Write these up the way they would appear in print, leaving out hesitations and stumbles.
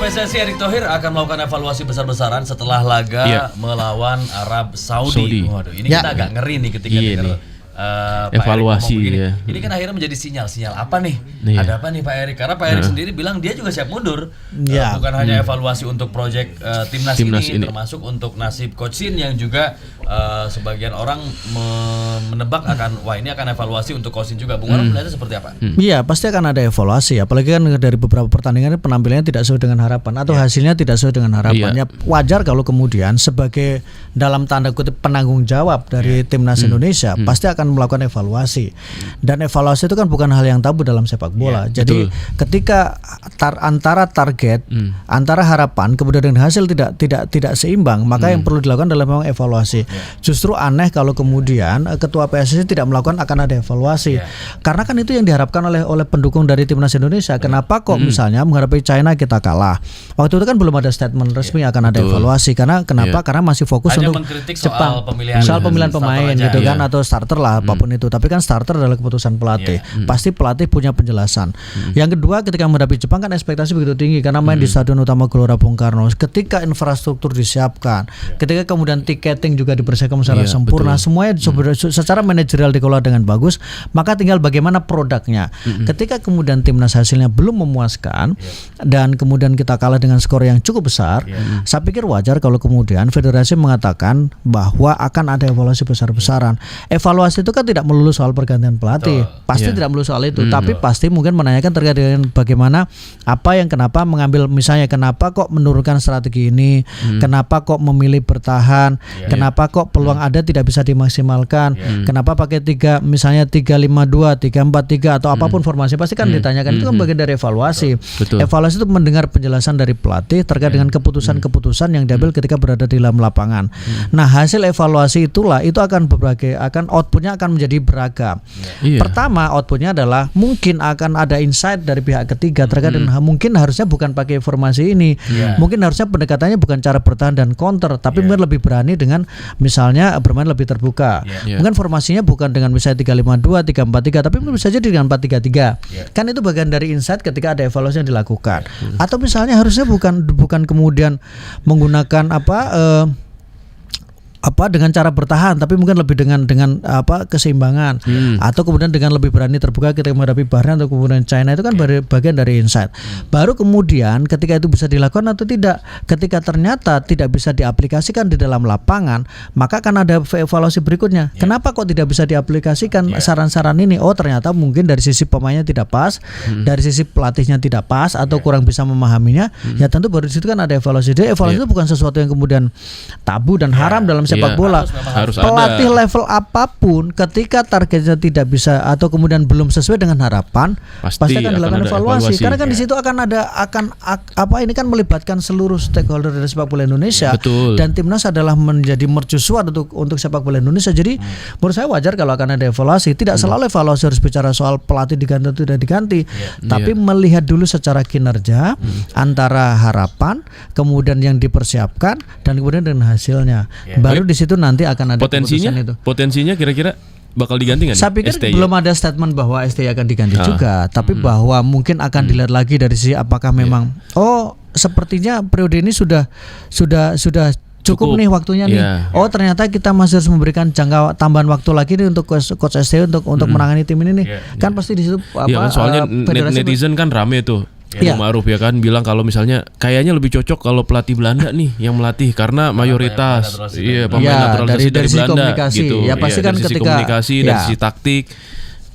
PSSI Erick Thohir akan melakukan evaluasi besar-besaran setelah laga melawan Arab Saudi. Waduh, ini kita agak ngeri nih ketika dengar evaluasi ya. Ini kan akhirnya menjadi sinyal apa nih? Ada apa nih Pak Erick? Karena Pak Erick sendiri bilang dia juga siap mundur. Bukan hanya evaluasi untuk proyek timnas ini, termasuk untuk nasib Coach Shin yang juga sebagian orang menebak ini akan evaluasi untuk Coach Shin juga. Bung Ron melihatnya seperti apa? Iya, pasti akan ada evaluasi. Apalagi kan dari beberapa pertandingan penampilannya tidak sesuai dengan harapan atau hasilnya tidak sesuai dengan harapannya. Wajar kalau kemudian sebagai dalam tanda kutip penanggung jawab dari timnas Indonesia pasti akan melakukan evaluasi. Dan evaluasi itu kan bukan hal yang tabu dalam sepak bola. Jadi ketika antara target, antara harapan kemudian dengan hasil tidak seimbang, maka yang perlu dilakukan adalah memang evaluasi. Justru aneh kalau kemudian ketua PSSI tidak melakukan akan ada evaluasi. Karena kan itu yang diharapkan oleh pendukung dari timnas Indonesia. Kenapa kok misalnya menghadapi China kita kalah? Waktu itu kan belum ada statement resmi akan ada evaluasi. Karena kenapa? Karena masih fokus hanya untuk Jepang soal pemilihan pemain gitu kan, atau starter lah apapun itu. Tapi kan starter adalah keputusan pelatih. Pasti pelatih punya penjelasan. Yang kedua, ketika menghadapi Jepang kan ekspektasi begitu tinggi karena main di Stadion Utama Gelora Bung Karno. Ketika infrastruktur disiapkan, ketika kemudian tiketing juga dipersiapkan secara sempurna, semuanya secara manajerial dikelola dengan bagus, maka tinggal bagaimana produknya. Ketika kemudian timnas hasilnya belum memuaskan dan kemudian kita kalah dengan skor yang cukup besar, saya pikir wajar kalau kemudian federasi mengatakan bahwa akan ada evaluasi besar-besaran. Evaluasi itu kan tidak melulu soal pergantian pelatih, pasti tidak melulu soal itu, tapi pasti mungkin menanyakan terkait dengan bagaimana kenapa mengambil, misalnya kenapa kok menurunkan strategi ini, kenapa kok memilih bertahan, kenapa kok peluang ada tidak bisa dimaksimalkan, kenapa pakai misalnya 3-5-2, 3-4-3 atau apapun formasi, pasti kan ditanyakan. Itu kan bagian dari evaluasi. Evaluasi itu mendengar penjelasan dari pelatih terkait dengan keputusan-keputusan yang diambil ketika berada di dalam lapangan. Nah, hasil evaluasi itu akan outputnya akan menjadi beragam. Pertama, outputnya adalah mungkin akan ada insight dari pihak ketiga terkait dengan mungkin harusnya bukan pakai formasi ini, mungkin harusnya pendekatannya bukan cara bertahan dan counter, tapi mungkin lebih berani dengan misalnya bermain lebih terbuka. Mungkin formasinya bukan dengan misalnya 3-5-2, 3-4-3, tapi mungkin bisa jadi dengan 4-3-3. Kan itu bagian dari insight ketika ada evaluasi yang dilakukan. Atau misalnya harusnya bukan kemudian menggunakan dengan cara bertahan, tapi mungkin lebih dengan keseimbangan, atau kemudian dengan lebih berani terbuka ketika menghadapi Bahrain atau kemudian China. Itu kan bagian dari insight. Baru kemudian ketika itu bisa dilakukan atau tidak, ketika ternyata tidak bisa diaplikasikan di dalam lapangan, maka akan ada evaluasi berikutnya. Kenapa kok tidak bisa diaplikasikan saran-saran ini? Oh, ternyata mungkin dari sisi pemainnya tidak pas, dari sisi pelatihnya tidak pas, atau kurang bisa memahaminya. Ya tentu baru di situ kan ada evaluasi. Jadi evaluasi itu bukan sesuatu yang kemudian tabu dan haram dalam sepak bola. Harus pelatih level apapun ketika targetnya tidak bisa atau kemudian belum sesuai dengan harapan, pasti akan dilakukan evaluasi. Karena kan di situ ini kan melibatkan seluruh stakeholder dari sepak bola Indonesia. Dan timnas adalah menjadi mercusuar untuk sepak bola Indonesia. Jadi menurut saya wajar kalau akan ada evaluasi. Tidak selalu evaluasi harus bicara soal pelatih diganti atau tidak diganti, tapi melihat dulu secara kinerja antara harapan kemudian yang dipersiapkan dan kemudian dengan hasilnya. Baru di situ nanti akan ada potensinya kira-kira bakal diganti nggak? Saya pikir belum ada statement bahwa STY akan diganti juga, tapi bahwa mungkin akan dilihat lagi dari sisi apakah memang sepertinya periode ini sudah cukup nih waktunya nih. Oh, ternyata kita masih harus memberikan jangka tambahan waktu lagi nih untuk coach STY untuk menangani tim ini nih. Kan pasti di situ kan soalnya netizen kan rame tuh. Ma'ruf ya kan bilang kalau misalnya kayaknya lebih cocok kalau pelatih Belanda nih yang melatih karena mayoritas pemain naturalisasi dari Belanda gitu. Ya pasti kan dari sisi ketika komunikasi, dari sisi taktik,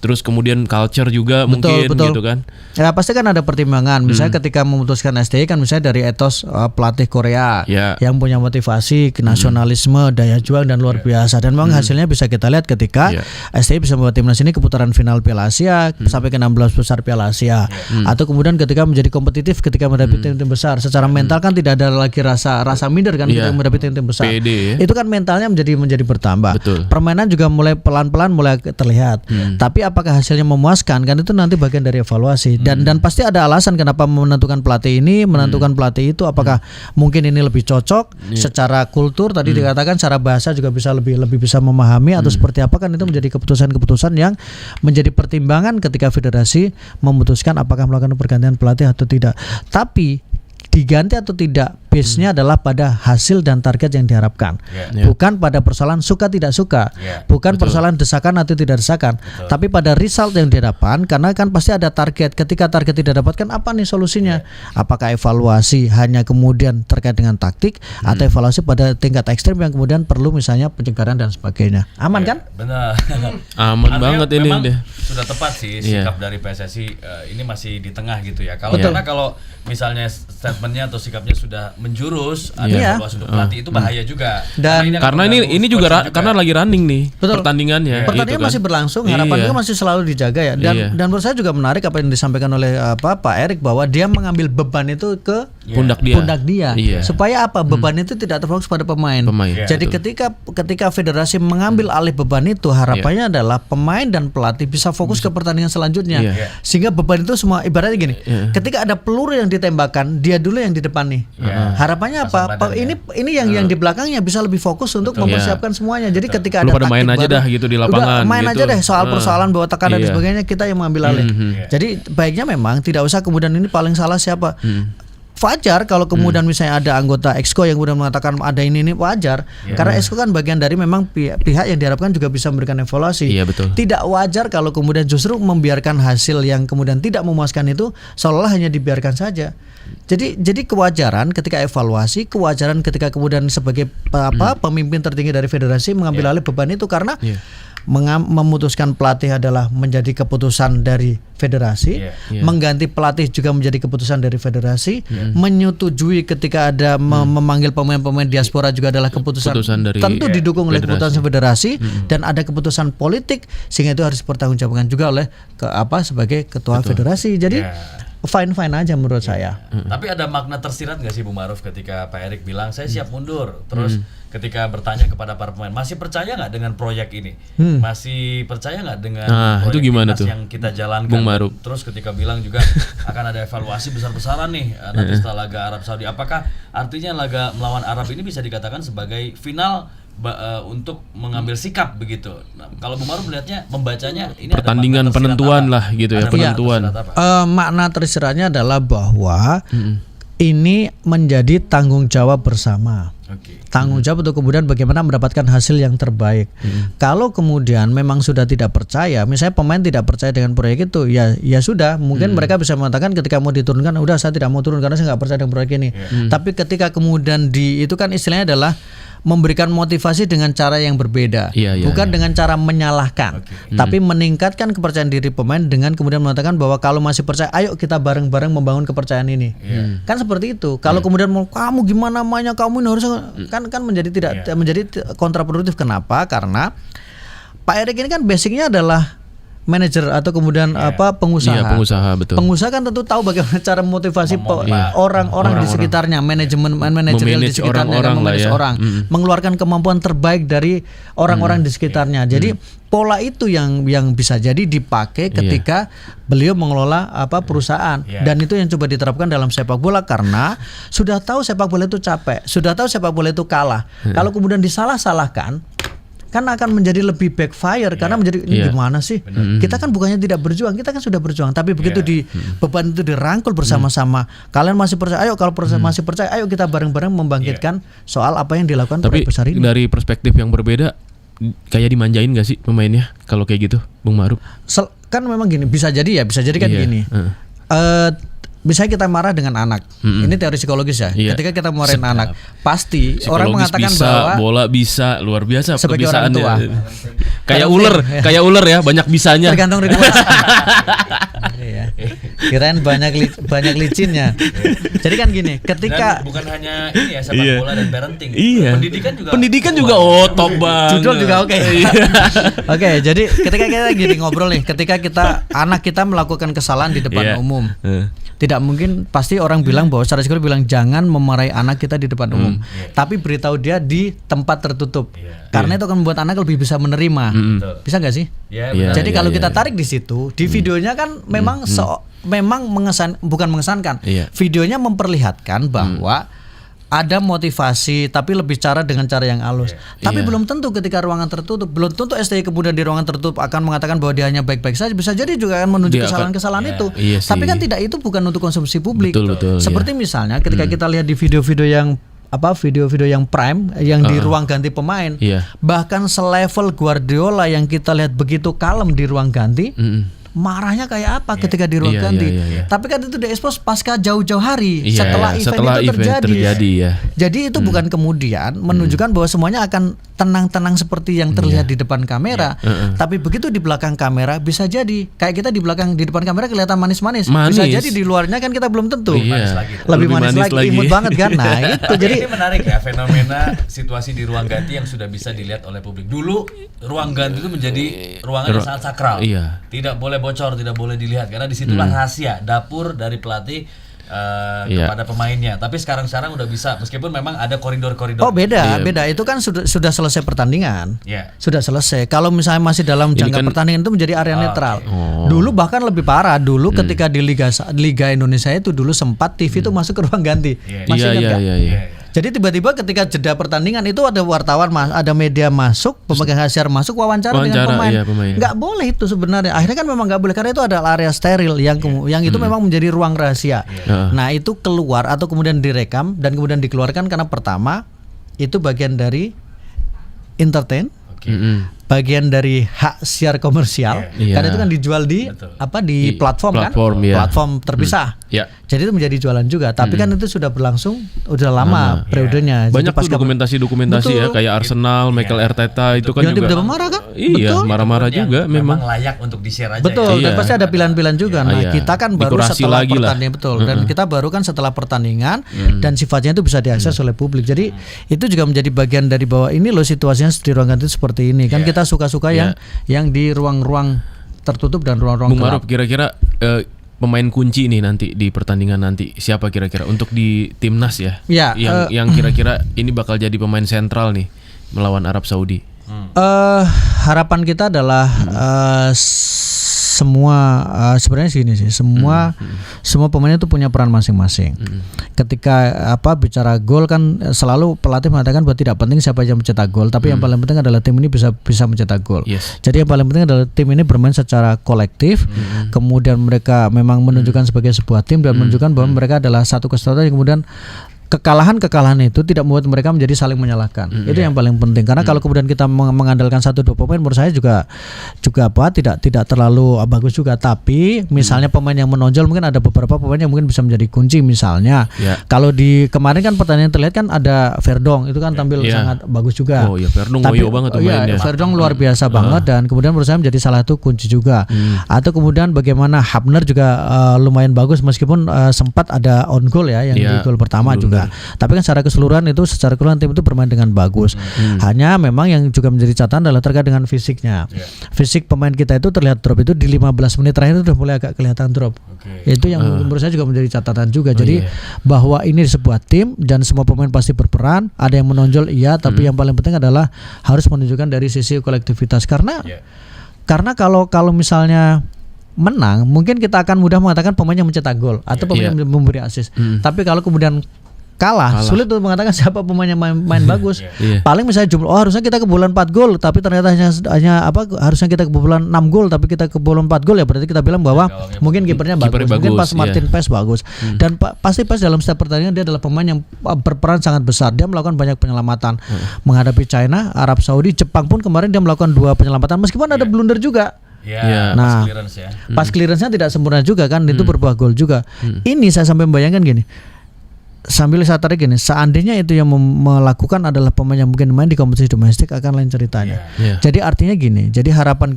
terus kemudian culture juga mungkin gitu kan. Ya pasti kan ada pertimbangan. Misalnya ketika memutuskan STY kan misalnya dari etos pelatih Korea yang punya motivasi, nasionalisme, daya juang dan luar biasa. Dan memang hasilnya bisa kita lihat ketika STY bisa membawa timnas ini ke putaran final Piala Asia sampai ke 16 besar Piala Asia. Atau kemudian ketika menjadi kompetitif ketika menghadapi tim-tim besar. Secara mental kan tidak ada lagi rasa minder kan ketika menghadapi tim-tim besar. Itu kan mentalnya menjadi bertambah. Permainan juga mulai pelan-pelan mulai terlihat. Tapi apakah hasilnya memuaskan, kan itu nanti bagian dari evaluasi. Dan pasti ada alasan kenapa menentukan pelatih ini, menentukan pelatih itu. Apakah mungkin ini lebih cocok secara kultur tadi dikatakan, secara bahasa juga bisa lebih bisa memahami atau seperti apa, kan itu menjadi keputusan-keputusan yang menjadi pertimbangan ketika federasi memutuskan apakah melakukan pergantian pelatih atau tidak. Tapi diganti atau tidak, base-nya adalah pada hasil dan target yang diharapkan, bukan pada persoalan suka tidak suka, bukan persoalan desakan atau tidak desakan, tapi pada result yang dihadapkan. Karena kan pasti ada target. Ketika target tidak dapatkan, apa nih solusinya? Apakah evaluasi hanya kemudian terkait dengan taktik, atau evaluasi pada tingkat ekstrem yang kemudian perlu misalnya pencegahan dan sebagainya? Aman kan? Benar. Aman banget ini deh. Sudah tepat sih sikap dari PSSI ini masih di tengah gitu ya. Karena kalau misalnya statementnya atau sikapnya sudah menjurus ada evaluasi untuk pelatih itu bahaya juga. Dan karena ini juga karena lagi running nih pertandingannya. Pertandingan gitu kan. masih berlangsung, harapan juga masih selalu dijaga ya. Dan menurut saya juga menarik apa yang disampaikan oleh Pak Erik bahwa dia mengambil beban itu ke pundak dia. Supaya apa? Beban itu tidak terfokus pada pemain. Jadi ketika federasi mengambil alih beban itu, harapannya adalah pemain dan pelatih bisa fokus ke pertandingan selanjutnya. Sehingga beban itu semua ibaratnya gini. Ketika ada peluru yang ditembakkan, dia dulu yang di depan nih. Harapannya apa? Ini yang di belakangnya bisa lebih fokus untuk mempersiapkan semuanya. Jadi ketika ada taktik main aja dah gitu di lapangan. Main gitu. aja deh soal persoalan bahwa tekanan dan sebagainya kita yang mengambil alih. Jadi baiknya memang tidak usah kemudian ini paling salah siapa. Wajar kalau kemudian misalnya ada anggota Exco yang kemudian mengatakan ada ini wajar, karena Exco kan bagian dari memang pihak yang diharapkan juga bisa memberikan evaluasi. Betul. Tidak wajar kalau kemudian justru membiarkan hasil yang kemudian tidak memuaskan itu seolah-olah hanya dibiarkan saja. Jadi kewajaran ketika evaluasi, kewajaran ketika kemudian sebagai pemimpin tertinggi dari federasi mengambil alih beban itu karena memutuskan pelatih adalah menjadi keputusan dari federasi, mengganti pelatih juga menjadi keputusan dari federasi, menyetujui ketika ada memanggil pemain-pemain diaspora juga adalah keputusan dari, tentu didukung oleh keputusan federasi, dan ada keputusan politik sehingga itu harus dipertanggungjawabkan juga oleh sebagai ketua federasi. Jadi fine aja menurut saya. Tapi ada makna tersirat nggak sih Bung Ma'ruf ketika Pak Erik bilang saya siap mundur, terus ketika bertanya kepada para pemain masih percaya nggak dengan proyek ini, masih percaya nggak dengan proyek gimana tuh yang kita jalankan, Bung Ma'ruf? Terus ketika bilang juga akan ada evaluasi besar-besaran nih nanti setelah laga Arab Saudi, apakah artinya laga melawan Arab ini bisa dikatakan sebagai final untuk mengambil sikap begitu? Nah, kalau Bung Ma'ruf melihatnya, membacanya ini pertandingan penentuan lah gitu ya, penentuan. Makna tersiratnya adalah bahwa ini menjadi tanggung jawab bersama. Tanggung jawab untuk kemudian bagaimana mendapatkan hasil yang terbaik. Kalau kemudian memang sudah tidak percaya, misalnya pemain tidak percaya dengan proyek itu, ya sudah, mungkin mereka bisa mengatakan ketika mau diturunkan, udah saya tidak mau turun karena saya nggak percaya dengan proyek ini. Tapi ketika kemudian itu kan istilahnya adalah memberikan motivasi dengan cara yang berbeda, bukan dengan cara menyalahkan, tapi meningkatkan kepercayaan diri pemain dengan kemudian mengatakan bahwa kalau masih percaya, ayo kita bareng-bareng membangun kepercayaan ini. Kan seperti itu. Kalau kemudian kamu gimana mainnya, kamu ini harus kan menjadi menjadi kontraproduktif. Kenapa? Karena Pak Erik ini kan basicnya adalah manajer atau kemudian pengusaha. Pengusaha, betul. Pengusaha kan tentu tahu bagaimana cara memotivasi orang-orang di sekitarnya, manajemen manajerial di sekitarnya, memanage orang, mengeluarkan kemampuan terbaik dari orang-orang di sekitarnya. Jadi pola itu yang bisa jadi dipakai ketika beliau mengelola perusahaan, dan itu yang coba diterapkan dalam sepak bola karena sudah tahu sepak bola itu capek, sudah tahu sepak bola itu kalah. Kalau kemudian disalah-salahkan kan akan menjadi lebih backfire karena menjadi ini gimana sih? Kita kan bukannya tidak berjuang, kita kan sudah berjuang, tapi begitu beban itu dirangkul bersama-sama, kalian masih percaya, ayo kalau masih percaya, ayo kita bareng-bareng membangkitkan soal apa yang dilakukan proyek besar ini. Dari perspektif yang berbeda, kayak dimanjain gak sih pemainnya kalau kayak gitu, Bung Ma'ruf? Kan memang gini, bisa jadi kan gini. Misalnya kita marah dengan anak, ini teori psikologis ya. Ketika kita marahin anak, pasti psikologis orang mengatakan bahwa bola bisa luar biasa sebagai orang tua. Kayak ular ya, banyak bisanya. Tergantung request. Kirain banyak licinnya. Jadi kan gini, ketika dan bukan hanya ini ya sepak bola dan parenting. Pendidikan juga otok banget. Judul juga oke. Oke, jadi ketika kita gini ngobrol nih, ketika anak kita melakukan kesalahan di depan umum. Tidak mungkin, pasti orang bilang bahwa secara psikologis bilang jangan memarahi anak kita di depan umum, tapi beritahu dia di tempat tertutup, karena itu akan membuat anak lebih bisa menerima. Bisa nggak sih? Jadi kalau kita tarik di situ, di videonya kan memang bukan mengesankan. Videonya memperlihatkan bahwa ada motivasi tapi lebih dengan cara yang halus. Tapi belum tentu ketika ruangan tertutup, belum tentu STI kemudian di ruangan tertutup akan mengatakan bahwa dia hanya baik-baik saja. Bisa jadi juga akan menunjuk kesalahan-kesalahan itu. Tapi kan tidak, itu bukan untuk konsumsi publik. Betul, seperti misalnya ketika kita lihat di video-video yang prime yang di ruang ganti pemain, bahkan selevel Guardiola yang kita lihat begitu kalem di ruang ganti, marahnya kayak apa ketika di ruang ganti. Tapi kan itu diekspos pasca jauh-jauh hari setelah event itu terjadi. Jadi itu bukan kemudian menunjukkan bahwa semuanya akan tenang-tenang seperti yang terlihat di depan kamera. Tapi begitu di belakang kamera bisa jadi kayak kita di depan kamera kelihatan manis-manis. Bisa jadi di luarnya kan kita belum tentu. Lebih manis lagi, imut banget kan. Nah, itu jadi ini menarik ya, fenomena situasi di ruang ganti yang sudah bisa dilihat oleh publik. Dulu ruang ganti itu menjadi ruangan yang sangat sakral. Tidak boleh bocor, tidak boleh dilihat karena disitulah rahasia dapur dari pelatih kepada pemainnya. Tapi sekarang udah bisa, meskipun memang ada koridor-koridor. Oh beda. Itu kan sudah selesai pertandingan. Sudah selesai. Kalau misalnya masih dalam jangka pertandingan itu menjadi area netral. Dulu bahkan lebih parah. Dulu ketika di Liga Indonesia itu dulu sempat TV itu masuk ke ruang ganti. Masih ingat nggak? Jadi tiba-tiba ketika jeda pertandingan itu ada wartawan, ada media masuk, pemegang hak siar masuk wawancara dengan pemain. Nggak boleh itu sebenarnya. Akhirnya kan memang nggak boleh karena itu adalah area steril yang itu memang menjadi ruang rahasia. Nah itu keluar atau kemudian direkam dan kemudian dikeluarkan karena pertama itu bagian dari entertain, bagian dari hak siar komersial, karena itu kan dijual di di platform terpisah. Jadi itu menjadi jualan juga. Tapi kan itu sudah berlangsung udah lama periodenya. Banyak tuh dokumentasi ya kayak Arsenal, Mikel Arteta itu kan juga. Dia marah kan? Iya, marah-marah juga memang layak untuk di-share aja. Betul, dan pasti ada pilihan-pilihan juga. Nah, kita kan baru setelah pertandingan dan kita baru kan setelah pertandingan dan sifatnya itu bisa diakses oleh publik. Jadi itu juga menjadi bagian dari bahwa ini loh situasinya di ruang ganti seperti ini. Kan kita suka-suka yang di ruang-ruang tertutup dan ruang-ruang gelap. Bung Maruf, kira-kira pemain kunci nih nanti di pertandingan nanti siapa kira-kira untuk di timnas yang kira-kira ini bakal jadi pemain sentral nih melawan Arab Saudi? Harapan kita adalah semua sebenarnya gini sih, semua pemain itu punya peran masing-masing. Ketika bicara gol kan selalu pelatih mengatakan bahwa tidak penting siapa yang mencetak gol, tapi yang paling penting adalah tim ini bisa mencetak gol. Jadi yang paling penting adalah tim ini bermain secara kolektif, kemudian mereka memang menunjukkan sebagai sebuah tim dan menunjukkan bahwa mereka adalah satu kesatuan yang kemudian kekalahan itu tidak membuat mereka menjadi saling menyalahkan. Itu yang paling penting karena kalau kemudian kita mengandalkan 1-2 pemain menurut saya juga tidak terlalu bagus juga. Tapi misalnya pemain yang menonjol mungkin ada beberapa pemain yang mungkin bisa menjadi kunci misalnya. Kalau di kemarin kan pertandingan terlihat kan ada Verdong itu kan tampil sangat bagus juga. Oh iya, Verdong ngoyo banget tuh mainnya. Verdong luar biasa banget dan kemudian menurut saya menjadi salah satu kunci juga. Atau kemudian bagaimana Hapner juga lumayan bagus meskipun sempat ada on goal yang di gol pertama juga. Tapi kan secara keseluruhan tim itu bermain dengan bagus. Hanya memang yang juga menjadi catatan adalah terkait dengan fisiknya. Fisik pemain kita itu terlihat drop itu di 15 menit terakhir itu sudah mulai agak kelihatan drop. Itu yang menurut saya juga menjadi catatan juga. Jadi bahwa ini sebuah tim dan semua pemain pasti berperan, ada yang menonjol tapi yang paling penting adalah harus menunjukkan dari sisi kolektivitas karena kalau misalnya menang, mungkin kita akan mudah mengatakan pemain yang mencetak gol atau pemain yang memberi assist. Tapi kalau kemudian kalah, sulit untuk mengatakan siapa pemain yang main bagus. Paling misalnya jumlah harusnya kita kebobolan 4 gol tapi ternyata hanya harusnya kita kebobolan 6 gol tapi kita kebobolan 4 gol, ya berarti kita bilang bahwa mungkin kipernya bagus. Mungkin pas Martin Pes bagus. Dan pasti Pes dalam setiap pertandingan dia adalah pemain yang berperan sangat besar. Dia melakukan banyak penyelamatan menghadapi China, Arab Saudi, Jepang pun kemarin dia melakukan 2 penyelamatan meskipun ada blunder juga. Nah, pas clearance-nya tidak sempurna juga kan, itu berbuah gol juga. Ini saya sampai membayangkan gini. Sambil saya tarik gini, seandainya itu yang melakukan adalah pemain yang mungkin main di kompetisi domestik akan lain ceritanya. Jadi artinya gini, jadi harapan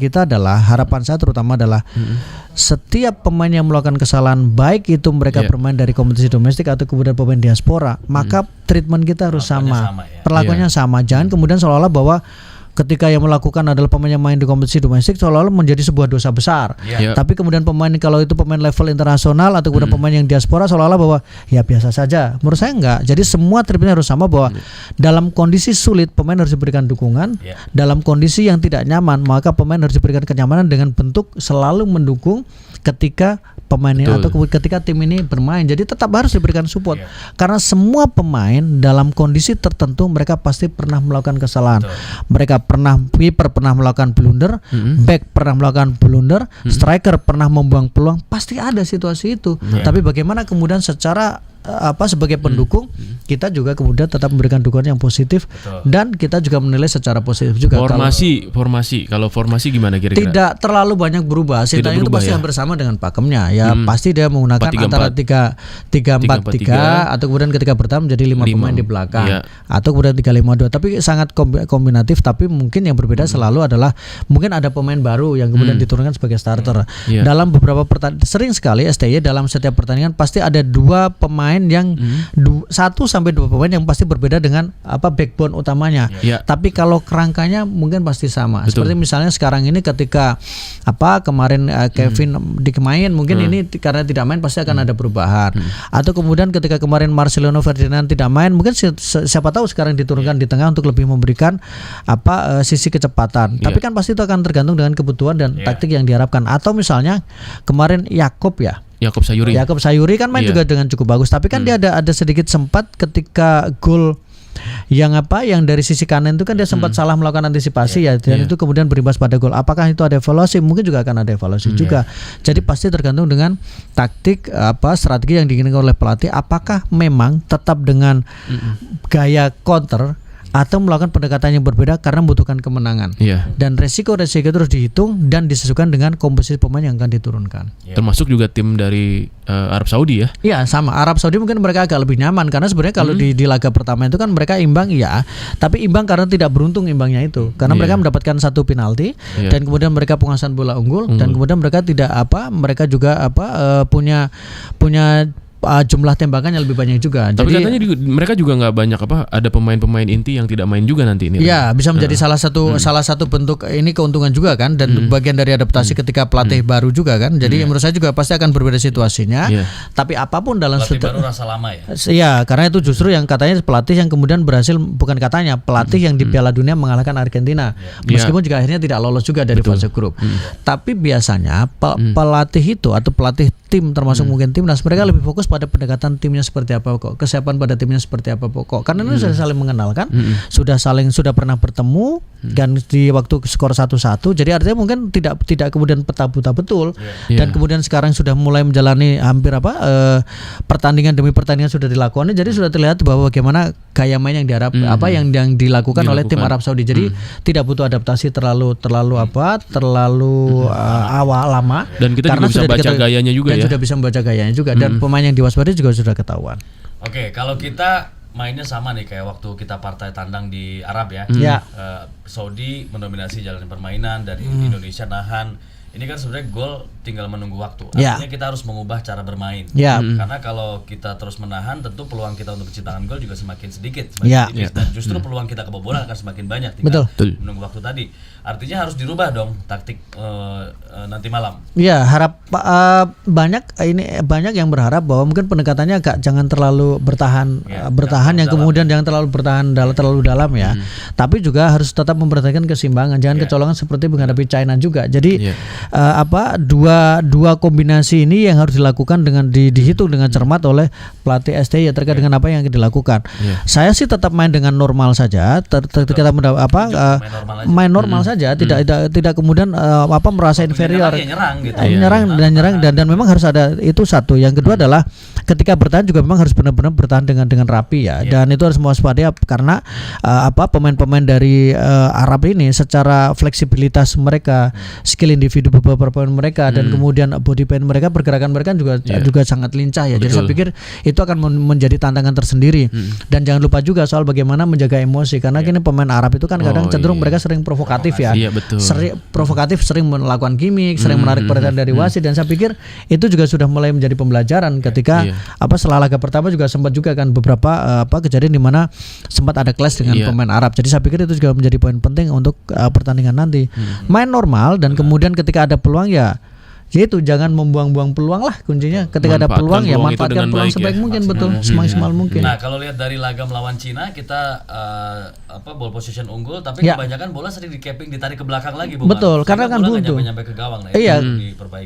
saya terutama adalah setiap pemain yang melakukan kesalahan, baik itu mereka bermain dari kompetisi domestik atau kemudian pemain diaspora, maka treatment kita harus sama. Perlakuannya sama. Jangan kemudian seolah-olah bahwa ketika yang melakukan adalah pemain yang main di kompetisi domestik seolah-olah menjadi sebuah dosa besar. Tapi kemudian pemain kalau itu pemain level internasional atau kemudian pemain yang diaspora seolah-olah bahwa ya biasa saja. Menurut saya enggak. Jadi semua treatmentnya harus sama bahwa dalam kondisi sulit pemain harus diberikan dukungan. Dalam kondisi yang tidak nyaman maka pemain harus diberikan kenyamanan dengan bentuk selalu mendukung ketika pemain ini atau ketika tim ini bermain. Jadi tetap harus diberikan support karena semua pemain dalam kondisi tertentu mereka pasti pernah melakukan kesalahan. Mereka kiper pernah melakukan blunder, back pernah melakukan blunder, striker pernah membuang peluang, pasti ada situasi itu. Tapi bagaimana kemudian secara sebagai pendukung kita juga kemudian tetap memberikan dukungan yang positif. Dan kita juga menilai secara positif juga. Formasi kalau formasi gimana kira-kira? Tidak terlalu banyak berubah. Sintayong itu pasti hampir sama dengan pakemnya ya. Pasti dia menggunakan antara 3-4-3 atau kemudian ketika bertahan menjadi 5 pemain di belakang atau kemudian 3-5-2. Tapi sangat kombinatif. Tapi mungkin yang berbeda selalu adalah mungkin ada pemain baru yang kemudian diturunkan sebagai starter. Dalam beberapa pertandingan sering sekali STY dalam setiap pertandingan pasti ada 2 pemain yang 1 sampai 2 pemain yang pasti berbeda dengan backbone utamanya. Tapi kalau kerangkanya mungkin pasti sama. Seperti misalnya sekarang ini ketika kemarin Kevin dikemain mungkin ini karena tidak main pasti akan ada perubahan. Atau kemudian ketika kemarin Marcelino Ferdinand tidak main mungkin siapa tahu sekarang diturunkan di tengah untuk lebih memberikan sisi kecepatan. Tapi kan pasti itu akan tergantung dengan kebutuhan dan taktik yang diharapkan. Atau misalnya kemarin Yakob Sayuri kan main juga dengan cukup bagus, tapi kan dia ada sedikit sempat ketika gol yang dari sisi kanan itu kan dia sempat salah melakukan antisipasi dan itu kemudian berimbas pada gol. Apakah itu ada evaluasi? Mungkin juga akan ada evaluasi juga. Jadi pasti tergantung dengan taktik strategi yang diinginkan oleh pelatih. Apakah memang tetap dengan gaya counter atau melakukan pendekatan yang berbeda karena membutuhkan kemenangan. Dan resiko terus dihitung dan disesuaikan dengan komposisi pemain yang akan diturunkan. Termasuk juga tim dari Arab Saudi ya? Iya sama. Arab Saudi mungkin mereka agak lebih nyaman karena sebenarnya kalau di laga pertama itu kan mereka imbang tapi imbang karena tidak beruntung imbangnya itu. Karena mereka mendapatkan 1 penalti dan kemudian mereka penguasaan bola unggul dan kemudian mereka mereka juga punya jumlah tembakan yang lebih banyak juga. Tapi katanya mereka juga nggak banyak ada pemain-pemain inti yang tidak main juga nanti ini. Iya, bisa menjadi salah satu bentuk ini keuntungan juga kan dan bagian dari adaptasi ketika pelatih baru juga kan. Jadi menurut saya juga pasti akan berbeda situasinya. Tapi apapun dalam pelatih baru rasa lama ya. Iya, karena itu justru yang katanya pelatih yang kemudian berhasil pelatih yang di Piala Dunia mengalahkan Argentina. Meskipun juga akhirnya tidak lolos juga dari fase grup. Tapi biasanya pelatih itu atau pelatih tim termasuk mungkin timnas mereka lebih fokus pada pendekatan timnya seperti apa kesiapan pada timnya seperti apa karena ini sudah saling mengenal kan, sudah pernah bertemu dan di waktu skor 1-1, jadi artinya mungkin tidak kemudian peta-peta betul dan kemudian sekarang sudah mulai menjalani hampir pertandingan demi pertandingan sudah dilakukan, jadi sudah terlihat bahwa bagaimana gaya main yang diharap yang dilakukan oleh tim Arab Saudi, jadi tidak butuh adaptasi terlalu awal lama dan kita juga bisa baca gayanya juga sudah bisa membaca gayanya juga dan pemain yang diwaspadai juga sudah ketahuan. Oke, kalau kita mainnya sama nih kayak waktu kita partai tandang di Arab ya. Saudi mendominasi jalan permainan dari Indonesia nahan. Ini kan sebenarnya gol tinggal menunggu waktu. Artinya kita harus mengubah cara bermain. Karena kalau kita terus menahan, tentu peluang kita untuk menciptakan gol juga semakin sedikit, tipis. Dan justru peluang kita kebobolan akan semakin banyak. Tinggal menunggu waktu tadi. Artinya harus dirubah dong taktik nanti malam. Ya, banyak yang berharap bahwa mungkin pendekatannya jangan terlalu bertahan yang kemudian jangan terlalu bertahan terlalu dalam ya. Tapi juga harus tetap memperhatikan keseimbangan. Jangan kecolongan seperti menghadapi China juga. Jadi dua kombinasi ini yang harus dilakukan dengan dihitung dengan cermat oleh pelatih STY terkait dengan apa yang dilakukan. Saya sih tetap main dengan normal saja. Kita main normal saja, tidak kemudian merasa inferior. Nyerang dan memang harus ada itu satu. Yang kedua adalah ketika bertahan juga memang harus benar-benar bertahan dengan rapi ya. Dan itu harus mewaspadai karena pemain-pemain dari Arab ini secara fleksibilitas mereka, skill individu beberapa pemain mereka dan kemudian body paint mereka, pergerakan mereka juga sangat lincah ya. Jadi saya pikir itu akan menjadi tantangan tersendiri. Dan jangan lupa juga soal bagaimana menjaga emosi karena kini pemain Arab itu kan kadang cenderung mereka sering provokatif ya. Sering melakukan gimmick, sering menarik perhatian dari wasit dan saya pikir itu juga sudah mulai menjadi pembelajaran ketika setelah laga pertama juga sempat juga kan beberapa kejadian di mana sempat ada clash dengan pemain Arab. Jadi saya pikir itu juga menjadi poin penting untuk pertandingan nanti. Main normal dan kemudian ketika ada peluang Ya itu jangan membuang-buang peluang lah kuncinya. Ketika ada peluang ya manfaatkan peluang sebaik mungkin, betul, semaksimal mungkin. Nah kalau lihat dari laga melawan Cina kita ball position unggul, tapi kebanyakan bola sering di-capping, ditarik ke belakang lagi. Betul, karena kan buntu. Nyampe ke gawang. Iya,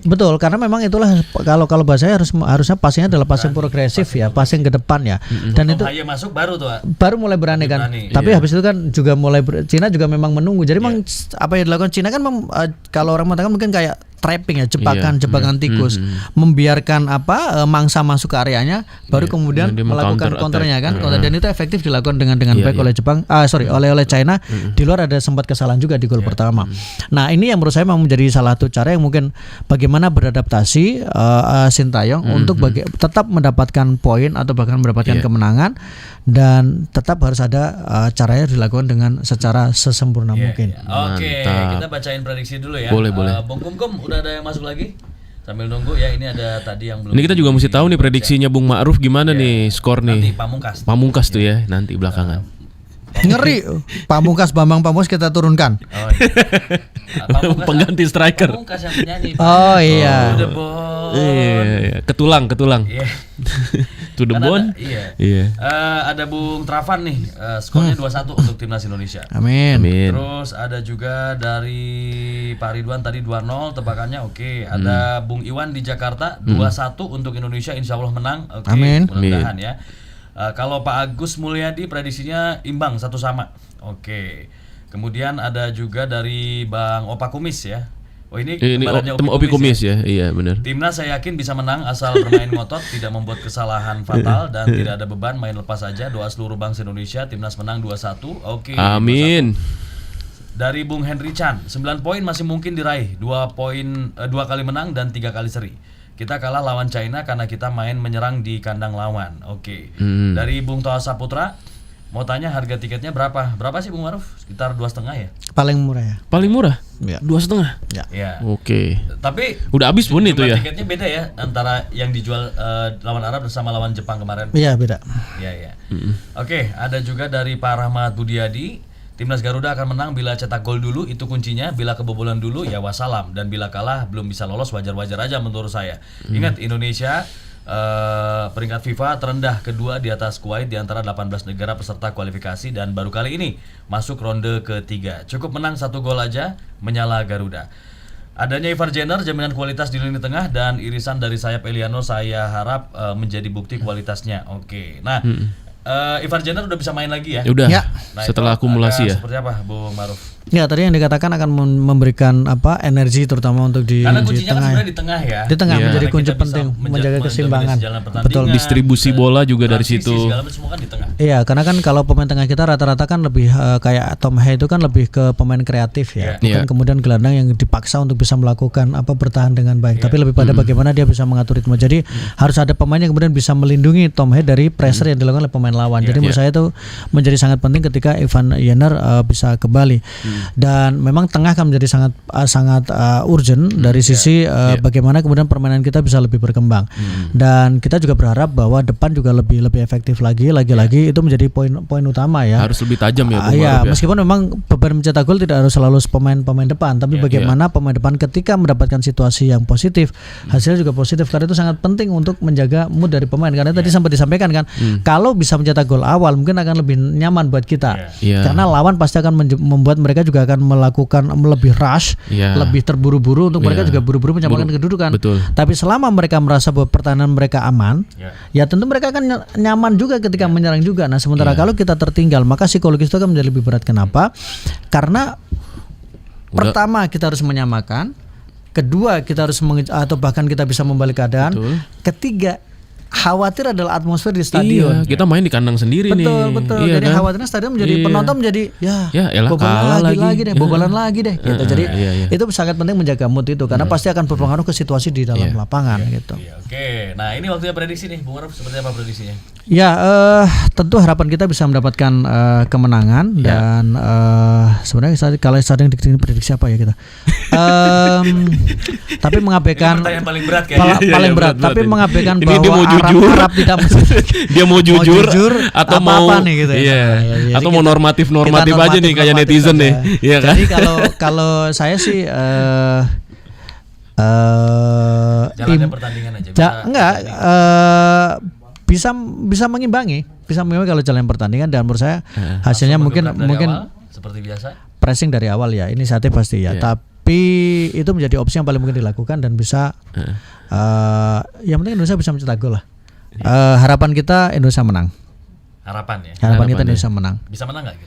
betul, karena memang itulah kalau bahasanya harusnya passingnya adalah passing progresif ya, passing ke depan ya. Dan itu masuk baru mulai berani kan. Tapi habis itu kan juga mulai Cina juga memang menunggu. Jadi memang apa yang dilakukan Cina kan kalau orang mengatakan mungkin kayak trapping ya, jebakan tikus, membiarkan mangsa masuk ke areanya, baru kemudian melakukan counternya kan. Dan itu efektif dilakukan dengan baik oleh Jepang, oleh China. Di luar ada sempat kesalahan juga di gol pertama. Nah ini yang menurut saya memang menjadi salah satu cara yang mungkin bagaimana beradaptasi Sintayong untuk tetap mendapatkan poin atau bahkan mendapatkan kemenangan, dan tetap harus ada caranya dilakukan dengan secara sesempurna mungkin. Oke, kita bacain prediksi dulu ya. Boleh. Bung Kumkum, udah ada yang masuk lagi? Sambil nunggu ya, ini ada tadi yang belum. Ini kita juga mesti tahu nih prediksinya Bung Ma'ruf gimana nih skor nih. Nanti Pamungkas tuh ya, nanti belakangan. Ngeri, Bambang Pamungkas kita turunkan. Pengganti striker. Pamungkas yang penyanyi. Oh iya. Iya. Ketulang. Iya. To the bone. Iya. Ada Bung Travan nih, skornya 2-1 untuk timnas Indonesia. Amin. Terus ada juga dari Pak Ridwan tadi 2-0 tebakannya. Oke. Ada Bung Iwan di Jakarta 2-1 untuk Indonesia, insya Allah menang. Oke. Amin. Mudah-mudahan ya. Kalau Pak Agus Mulyadi prediksinya imbang 1-1. Oke. Kemudian ada juga dari Bang Opa Kumis ya. Oh ini Opi Kumis ya. Iya benar. Timnas saya yakin bisa menang asal bermain ngotot, tidak membuat kesalahan fatal, dan tidak ada beban, main lepas saja. Doa seluruh bangsa Indonesia, timnas menang 2-1. Oke. Amin. 2-1. Dari Bung Henry Chan, 9 poin masih mungkin diraih. 2 kali menang dan 3 kali seri. Kita kalah lawan China karena kita main menyerang di kandang lawan. Oke. Dari Bung Toha Saputra, mau tanya harga tiketnya berapa? Berapa sih Bung Ma'ruf? Sekitar 2,5 ya? Paling murah ya. Paling murah? Ya. 2,5. Ya. Oke. Tapi udah habis pun itu ya. Tiketnya beda ya antara yang dijual lawan Arab sama lawan Jepang kemarin. Iya, beda. Iya. Oke, ada juga dari Pak Rahmat Budiadi. Timnas Garuda akan menang bila cetak gol dulu, itu kuncinya. Bila kebobolan dulu ya wassalam, dan bila kalah belum bisa lolos wajar-wajar aja menurut saya. Ingat Indonesia peringkat FIFA terendah kedua di atas Kuwait di antara 18 negara peserta kualifikasi, dan baru kali ini masuk ronde ketiga. Cukup menang 1 gol aja menyala Garuda. Adanya Ivar Jenner jaminan kualitas di lini tengah, dan irisan dari sayap Eliano saya harap menjadi bukti kualitasnya. Oke. Nah, Ivar Jenner udah bisa main lagi ya? Udah. Ya. Nah, setelah akumulasi ya. Seperti apa, Bung Ma'ruf? Ya, tadi yang dikatakan akan memberikan energi terutama untuk di karena kuncinya tengah. Kan sebenarnya di tengah ya. Di tengah menjadi kunci penting menjaga keseimbangan. Betul, distribusi bola juga dari situ. Semua kan di tengah. Iya, karena kan kalau pemain tengah kita rata-rata kan lebih kayak Tom Hay itu kan lebih ke pemain kreatif ya. Bukan kemudian gelandang yang dipaksa untuk bisa melakukan bertahan dengan baik, tapi lebih pada bagaimana dia bisa mengatur ritme. Jadi harus ada pemain yang kemudian bisa melindungi Tom Hay dari pressure yang dilakukan oleh pemain lawan. Jadi menurut saya itu menjadi sangat penting ketika Ivar Jenner bisa kembali. Dan memang tengah kan menjadi sangat urgent dari sisi bagaimana kemudian permainan kita bisa lebih berkembang. Dan kita juga berharap bahwa depan juga lebih efektif lagi itu menjadi poin utama ya. Harus lebih tajam ya. Meskipun memang beban mencetak gol tidak harus selalu pemain depan, tapi bagaimana pemain depan ketika mendapatkan situasi yang positif, hasilnya juga positif, karena itu sangat penting untuk menjaga mood dari pemain. Karena tadi sempat disampaikan kan, kalau bisa mencetak gol awal mungkin akan lebih nyaman buat kita. Karena lawan pasti akan membuat mereka juga akan melakukan lebih rush, lebih terburu-buru untuk mereka juga buru-buru menyamakan kedudukan. Betul. Tapi selama mereka merasa bahwa pertahanan mereka aman, ya tentu mereka akan nyaman juga ketika menyerang juga. Nah, sementara kalau kita tertinggal, maka psikologis itu akan menjadi lebih berat. Kenapa? Karena pertama kita harus menyamakan, kedua kita harus atau bahkan kita bisa membalik keadaan, ketiga khawatir adalah atmosfer di stadion. Iya, kita main di kandang sendiri nih. Betul. Iya, jadi khawatirnya stadion menjadi penonton menjadi bobolan lagi deh. Gitu. Jadi itu sangat penting menjaga mood itu, karena pasti akan berpengaruh ke situasi di dalam lapangan gitu. Oke. Nah, ini waktunya prediksi nih, Bung Ma'ruf, seperti apa prediksinya? Ya, tentu harapan kita bisa mendapatkan kemenangan dan sebenarnya kalau stadion prediksi apa ya kita? Tapi mengabaikan pertanyaan paling berat kayaknya. Paling berat, tapi mengabaikan bahwa Arab tidak dia mau jujur atau mau nih, gitu ya. Atau mau normatif aja nih kayak netizen nih. Iya kan? Jadi kalau saya sih Jalannya pertandingan aja. Bisa mengimbangi kalau jalan pertandingan, dan menurut saya hasilnya mungkin awal, seperti biasa. Pressing dari awal ya, inisiatif pasti ya. Tapi itu menjadi opsi yang paling mungkin dilakukan dan bisa yang penting Indonesia bisa mencetak gol lah. Harapan kita Indonesia menang. Harapan kita Indonesia menang. Bisa menang nggak?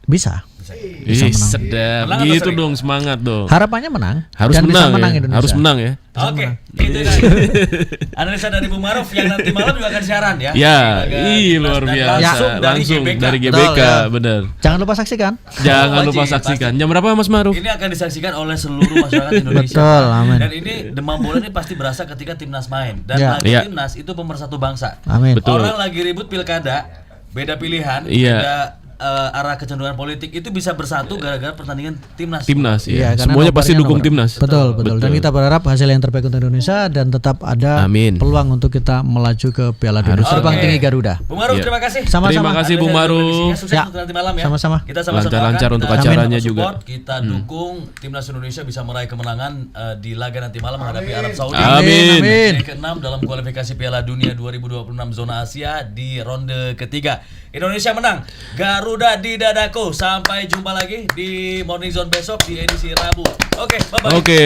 Bisa menang. Sedap. Gitu dong, semangat dong. Harapannya menang. Harus dan menang bisa menang ya. Indonesia. Harus menang ya. Oke, itu tadi analisa dari Bung Maruf yang nanti malam juga akan siaran ya. Ya, luar biasa. Langsung dari GBK, benar. Jangan lupa saksikan. Lupa saksikan. Jam berapa Mas Maruf? Ini akan disaksikan oleh seluruh masyarakat Indonesia. Betul, amin. Dan ini demam bola ini pasti berasa ketika timnas main. Dan timnas itu pemersatu bangsa. Amin. Betul. Orang lagi ribut pilkada, beda pilihan, beda arah kecenderungan politik, itu bisa bersatu gara-gara pertandingan timnas. Iya. Semuanya pasti dukung timnas. Betul. Dan kita berharap hasil yang terbaik untuk Indonesia dan tetap ada peluang untuk kita melaju ke Piala Dunia. Terbang tinggi Garuda. Bung Maruf, terima kasih. Sama-sama. Terima kasih Bung Maruf. Sukses untuk nanti malam ya. Sama-sama. Kita sama-sama lancar untuk acaranya juga. Kita dukung timnas Indonesia bisa meraih kemenangan di laga nanti malam menghadapi Arab Saudi. Amin. Di ke-6 dalam kualifikasi Piala Dunia 2026 zona Asia di ronde ketiga. Indonesia menang. Garuda di dadaku. Sampai jumpa lagi di Morning Zone besok di edisi Rabu. Oke, bye-bye. Oke.